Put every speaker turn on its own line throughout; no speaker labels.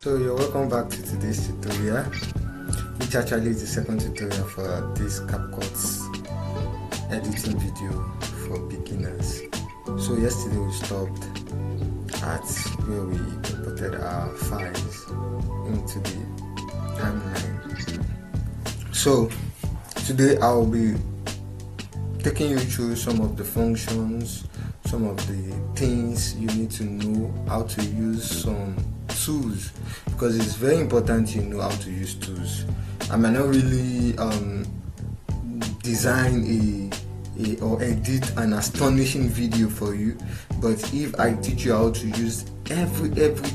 So you're welcome back to today's tutorial, which actually is the second tutorial for this CapCut editing video for beginners. So yesterday we stopped at where we imported our files into the timeline. So today I'll be taking you through some of the functions, some of the things you need to know, how to use some tools, because it's very important you know how to use tools. I might not really design or edit an astonishing video for you, but if I teach you how to use every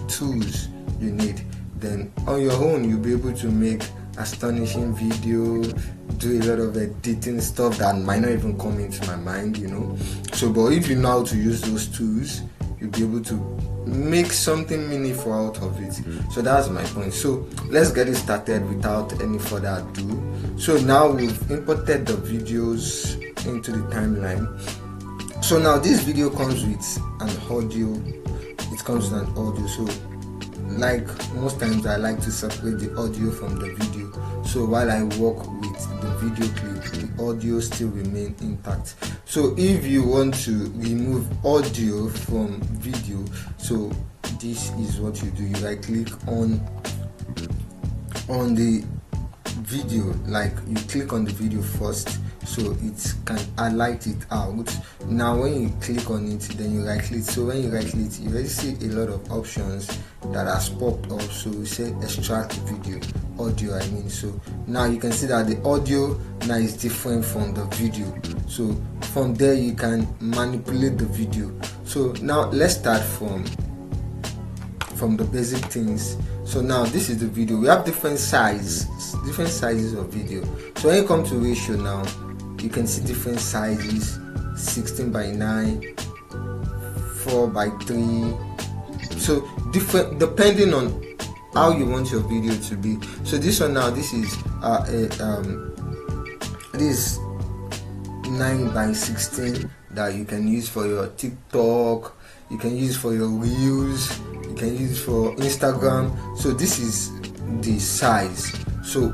tools you need, then on your own you'll be able to make astonishing video, do a lot of editing stuff that might not even come into my mind, So but if you know how to use those tools, you'll be able to make something meaningful out of it. So that's my point. So let's get it started without any further ado. So now we've imported the videos into the timeline. So now this video comes with an audio. It comes with an audio. So like most times I like to separate the audio from the video, so while I work with the video clip, the audio still remain intact. So if you want to remove audio from video, so this is what you do. You right click on the video, like you click on the video first so it can highlight it out. Now when you click on it, then you right click. So when you right click, you already see a lot of options that has popped up. So we say extract video audio, so now you can see that the audio now is different from the video. So from there you can manipulate the video. So now let's start from the basic things. So now this is the video. We have different sizes of video. So when you come to ratio, now you can see different sizes: 16:9, 4:3. So different depending on how you want your video to be. So this one now, this is this 9:16 that you can use for your TikTok, you can use for your reels, you can use for Instagram. So this is the size. So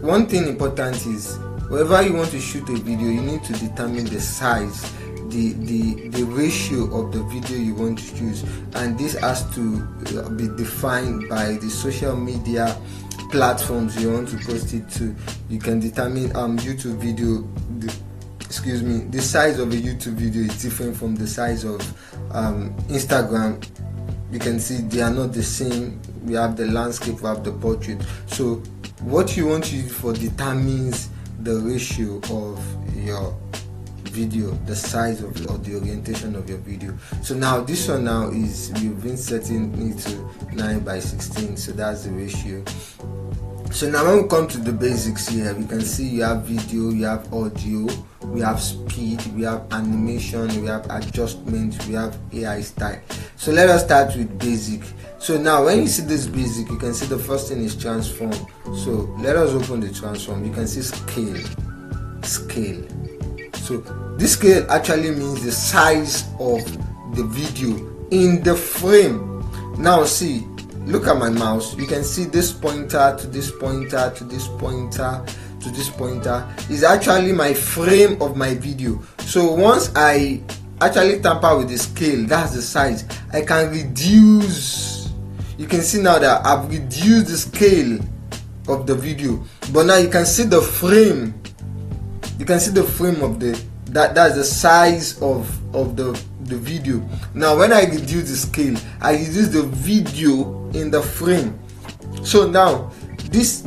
one thing important is whenever you want to shoot a video, you need to determine the size, the ratio of the video you want to choose, and this has to be defined by the social media platforms you want to post it to. You can determine YouTube video, the size of a YouTube video is different from the size of Instagram. You can see they are not the same. We have the landscape, we have the portrait. So what you want to use for determines the ratio of your video, the size of or the orientation of your video. So now this one now is, we've been setting it to 9:16, so that's the ratio. So now when we come to the basics here, we can see you have video, you have audio, we have speed, we have animation, we have adjustment, we have AI style. So let us start with basic. So now when you see this basic, you can see the first thing is transform. So let us open the transform. You can see scale. So this scale actually means the size of the video in the frame. Now see, look at my mouse. You can see this pointer to this pointer to this pointer to this pointer is actually my frame of my video. So once I actually tamper with the scale, that's the size. I can reduce. You can see now that I've reduced the scale of the video, but now you can see the frame. You can see the frame of that's the size of the video. Now when I reduce the scale, I reduce the video in the frame. So now this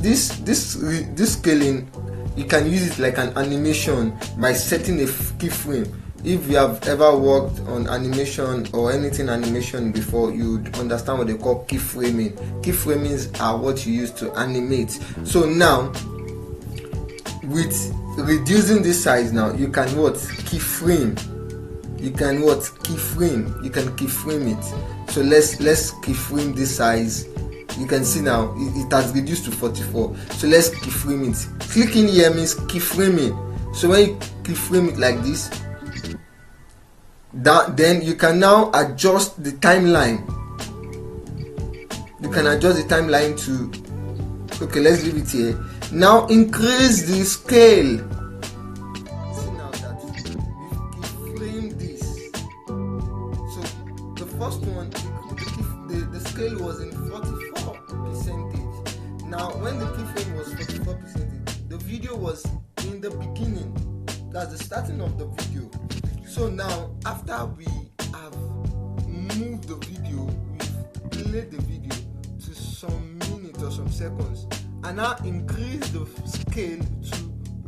scaling, you can use it like an animation by setting a keyframe. If you have ever worked on animation or anything animation before, you understand what they call keyframing. Keyframings are what you use to animate. So now with reducing this size, now you can keyframe. You can keyframe it. So let's keyframe this size. You can see now it has reduced to 44. So let's keyframe it. Clicking here means keyframing. So when you keyframe it like this, then you can now adjust the timeline. you can adjust the timeline to, okay, let's leave it here. Now increase the scale. See now that we've framed this. So the first one, the scale was in 44%. Now when the keyframe was 44%, the video was in the beginning. That's the starting of the video. So now after we have moved the video, we've played the video to some minutes or some seconds, and now increase the scale to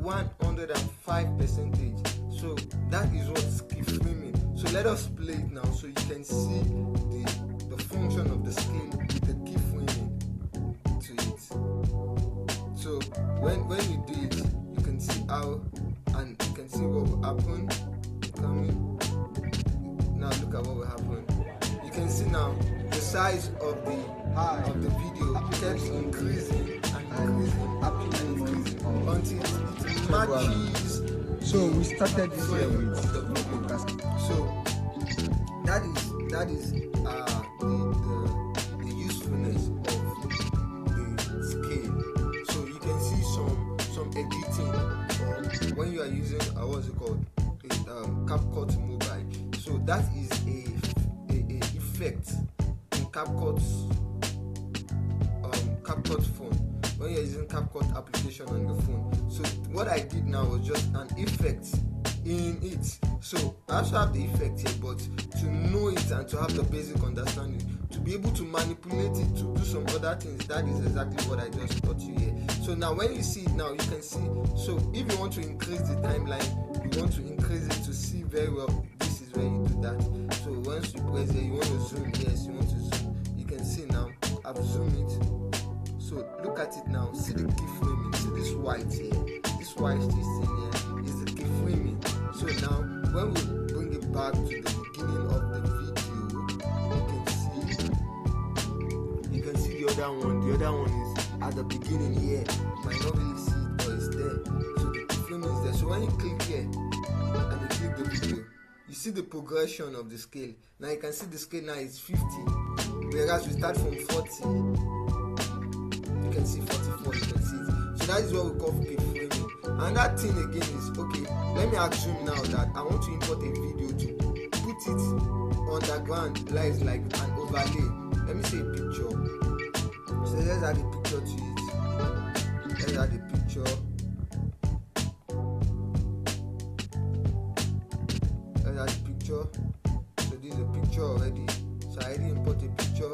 105%. So that is what's keyframing. So let us play it now so you can see the function of the scale with the keyframing to it. So when you do it, you can see how, and you can see what will happen. Now look at what will happen. You can see now the size of the video keeps increasing and increasing until it matches.
So we started this year with
the podcast. So that is the usefulness of the scale. So you can see some editing when you are using what's it called, CapCut mobile. So that is a effect in CapCut phone, when you're using CapCut application on the phone. So what I did now was just an effect in it. So I also have the effect here, but to know it and to have the basic understanding, to be able to manipulate it to do some other things, that is exactly what I just taught you here. So now when you see it now, you can see. So if you want to increase the timeline, you want to increase it to see very well, this is where you do that. So once you press here, you want to zoom, yes, you want to zoom. You can see now, I've zoomed it. So look at it now, see the keyframing, see this white here, this white this thing here is the keyframing. So now when we bring it back to the beginning of the video, you can see the other one. The other one is at the beginning here. You might not really see it, but it's there. So the keyframing is there. So when you click here and you click the video, you see the progression of the scale. Now you can see the scale now is 50, whereas we start from 40. You can see 44, you can see it. So that is what we call keyframing. And that thing again is, okay, let me assume now that I want to import a video to put it on the ground, like an overlay. Let me say a picture. So let's add a picture to it. Let's add a picture. Let's add a picture. So this is a picture already. So I already import a picture,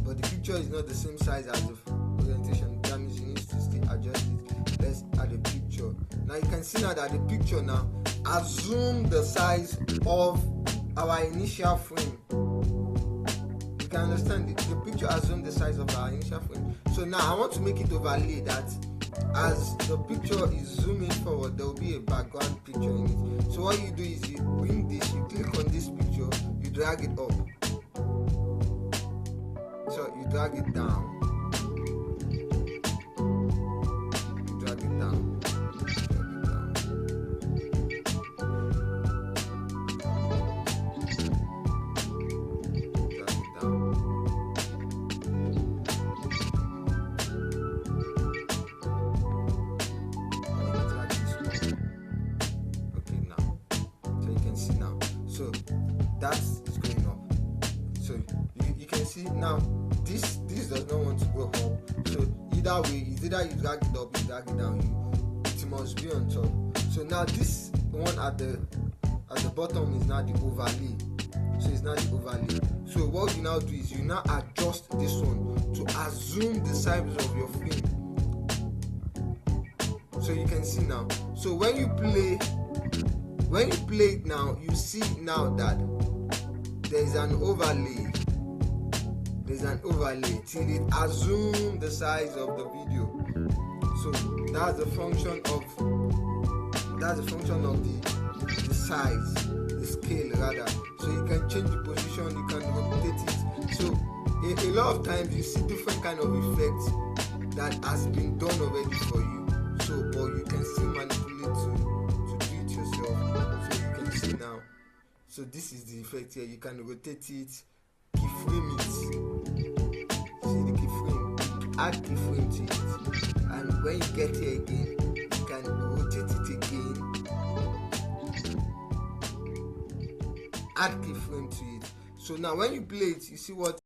but the picture is not the same size as the presentation. That means you need to still adjust it. Let's add a picture. Now you can see now that the picture now assume the size of our initial frame. You can understand it. The picture assume the size of our initial frame. So now I want to make it overlay that as the picture is zooming forward, there will be a background picture in it. So what you do is you bring this, you click on this picture, you drag it up. So you drag it down. That is going up. So you can see now this does not want to go up. So either way, either you drag it up, you drag it down, it must be on top. So now this one at the bottom is now the overlay. So it's now the overlay. So what you now do is you now adjust this one to assume the size of your frame. So you can see now. So when you play it now, you see now that there's an overlay till it assumes the size of the video. So that's the function of the size, the scale rather. So you can change the position, you can rotate it. So a lot of times you see different kind of effects that has been done already for you. So but you can still manipulate to do it yourself. So you can see now. So this is the effect here. You can rotate it, keyframe it. See the add keyframe to it, and when you get here again, you can rotate it again, add keyframe to it. So now when you play it, you see what